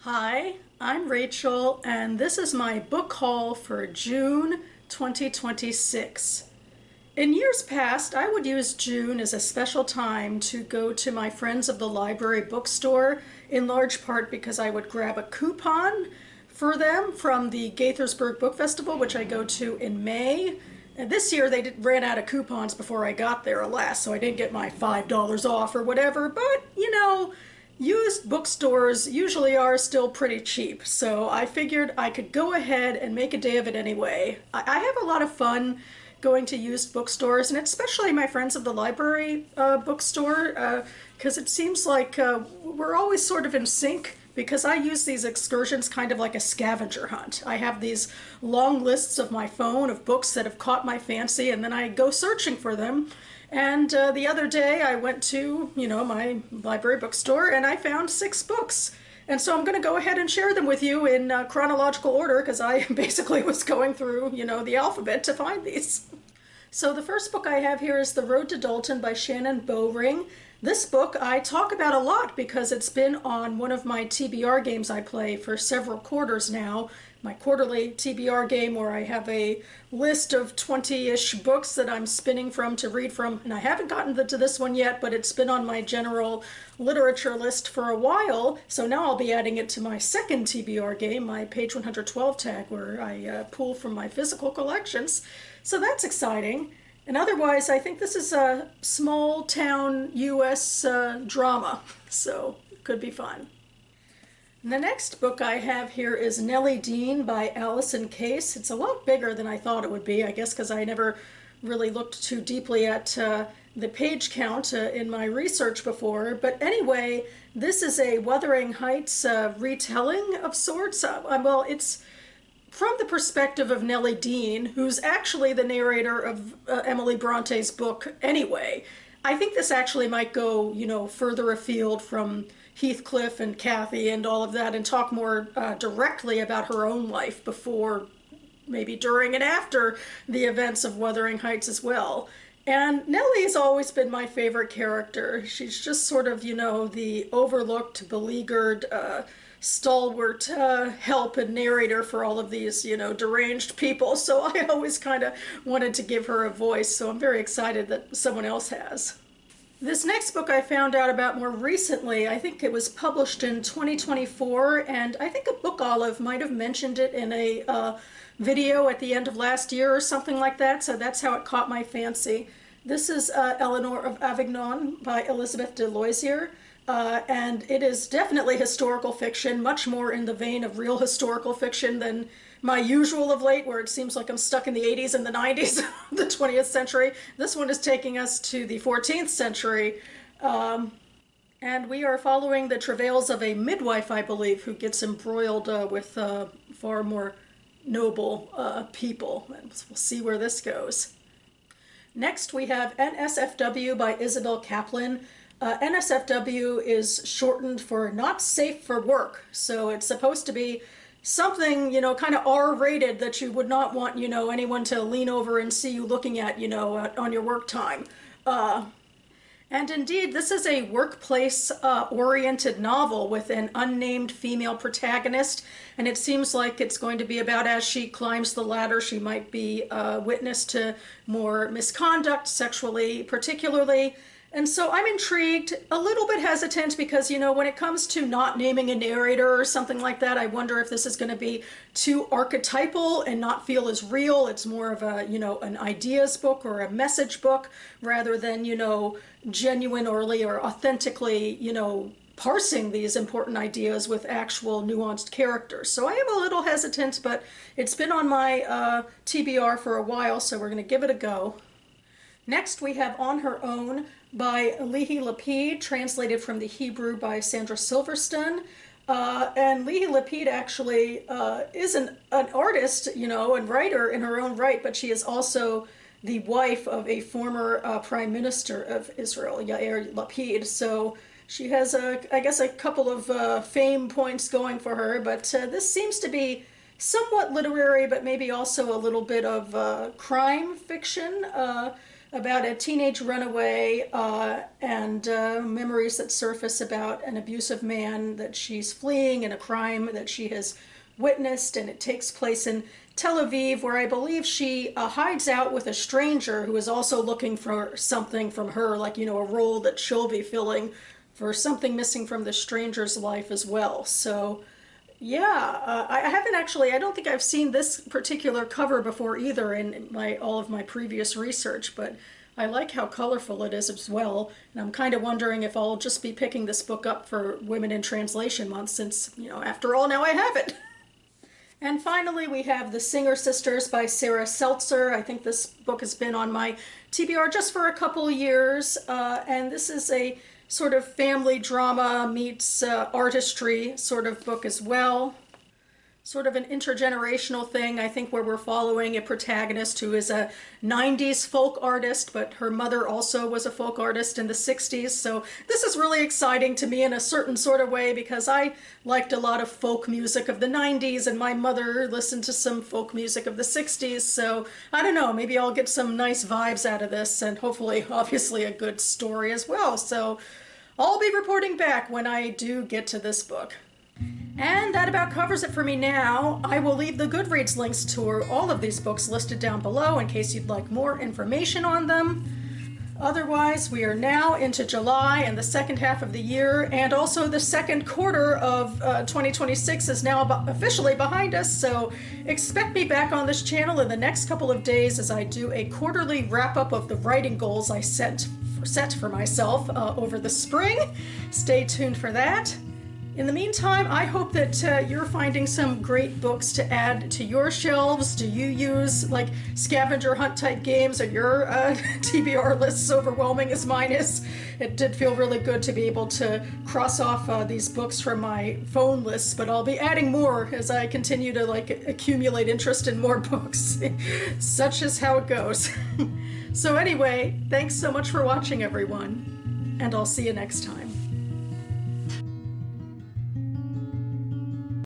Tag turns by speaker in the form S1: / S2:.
S1: Hi, I'm Rachel, and this is my book haul for June 2026. In years past, I would use June as a special time to go to my Friends of the Library bookstore, in large part because I would grab a coupon for them from the Gaithersburg Book Festival, which I go to in May. And this year they ran out of coupons before I got there, alas, so I didn't get my $5 off or whatever, but used bookstores usually are still pretty cheap, so I figured I could go ahead and make a day of it anyway. I have a lot of fun going to used bookstores, and especially my Friends of the Library bookstore, because it seems like we're always sort of in sync because I use these excursions kind of like a scavenger hunt. I have these long lists of my phone of books that have caught my fancy, and then I go searching for them. And the other day I went to, my library bookstore and I found 6 books. And so I'm going to go ahead and share them with you in chronological order because I basically was going through, the alphabet to find these. So the first book I have here is The Road to Dalton by Shannon Bowring. This book I talk about a lot because it's been on one of my TBR games I play for several quarters now. My quarterly TBR game where I have a list of 20-ish books that I'm spinning from to read from, and I haven't gotten to this one yet, but it's been on my general literature list for a while, so now I'll be adding it to my second TBR game, my page 112 tag, where I pull from my physical collections. So that's exciting. And otherwise, I think this is a small town US drama, so it could be fun. And the next book I have here is Nellie Dean by Allison Case. It's a lot bigger than I thought it would be, I guess because I never really looked too deeply at the page count in my research before. But anyway, this is a Wuthering Heights retelling of sorts. Well, it's from the perspective of Nellie Dean, who's actually the narrator of Emily Bronte's book anyway. I think this actually might go, further afield from Heathcliff and Cathy and all of that and talk more directly about her own life before, maybe during and after the events of Wuthering Heights as well. And Nellie has always been my favorite character. She's just sort of, the overlooked, beleaguered, stalwart help and narrator for all of these, deranged people. So I always kind of wanted to give her a voice. So I'm very excited that someone else has. This next book I found out about more recently. I think it was published in 2024, and I think a Book Olive might have mentioned it in a video at the end of last year or something like that, so that's how it caught my fancy. This is Eleanor of Avignon by Elizabeth de Loisier, and it is definitely historical fiction, much more in the vein of real historical fiction than my usual of late, where it seems like I'm stuck in the 80s and the 90s of the 20th century. This one is taking us to the 14th century, and we are following the travails of a midwife, I believe, who gets embroiled with far more noble people. And we'll see where this goes. Next, we have NSFW by Isabel Kaplan. NSFW is shortened for Not Safe for Work, so it's supposed to be something, kind of R-rated that you would not want, anyone to lean over and see you looking at, on your work time. And indeed, this is a workplace-oriented novel with an unnamed female protagonist, and it seems like it's going to be about as she climbs the ladder, she might be witness to more misconduct, sexually particularly. And so I'm intrigued, a little bit hesitant because, when it comes to not naming a narrator or something like that, I wonder if this is going to be too archetypal and not feel as real. It's more of a, an ideas book or a message book rather than, genuinely or authentically, parsing these important ideas with actual nuanced characters. So I am a little hesitant, but it's been on my TBR for a while, so we're going to give it a go. Next, we have On Her Own by Lehi Lapid, translated from the Hebrew by Sandra Silverstone. And Lehi Lapid actually is an artist, and writer in her own right, but she is also the wife of a former prime minister of Israel, Yair Lapid. So she has, I guess, a couple of fame points going for her, but this seems to be somewhat literary, but maybe also a little bit of crime fiction. about a teenage runaway and memories that surface about an abusive man that she's fleeing and a crime that she has witnessed. And it takes place in Tel Aviv, where I believe she hides out with a stranger who is also looking for something from her, like, a role that she'll be filling for something missing from the stranger's life as well. So yeah, I haven't actually. I don't think I've seen this particular cover before either in all of my previous research, but I like how colorful it is as well. And I'm kind of wondering if I'll just be picking this book up for Women in Translation Month, since, after all, now I have it. And finally, we have The Singer Sisters by Sarah Seltzer. I think this book has been on my TBR just for a couple years, and this is a sort of family drama meets artistry sort of book as well. Sort of an intergenerational thing, I think, where we're following a protagonist who is a 90s folk artist, but her mother also was a folk artist in the 60s. So this is really exciting to me in a certain sort of way, because I liked a lot of folk music of the 90s, and my mother listened to some folk music of the 60s. So I don't know, maybe I'll get some nice vibes out of this, and hopefully, obviously, a good story as well. So I'll be reporting back when I do get to this book. And that about covers it for me now. I will leave the Goodreads links to all of these books listed down below in case you'd like more information on them. Otherwise, we are now into July and the second half of the year, and also the second quarter of 2026 is now officially behind us, so expect me back on this channel in the next couple of days as I do a quarterly wrap-up of the writing goals I set for myself over the spring. Stay tuned for that. In the meantime, I hope that you're finding some great books to add to your shelves. Do you use like scavenger hunt type games? Are your TBR lists overwhelming as mine is? It did feel really good to be able to cross off these books from my phone lists, but I'll be adding more as I continue to accumulate interest in more books. Such is how it goes. So anyway, thanks so much for watching, everyone, and I'll see you next time.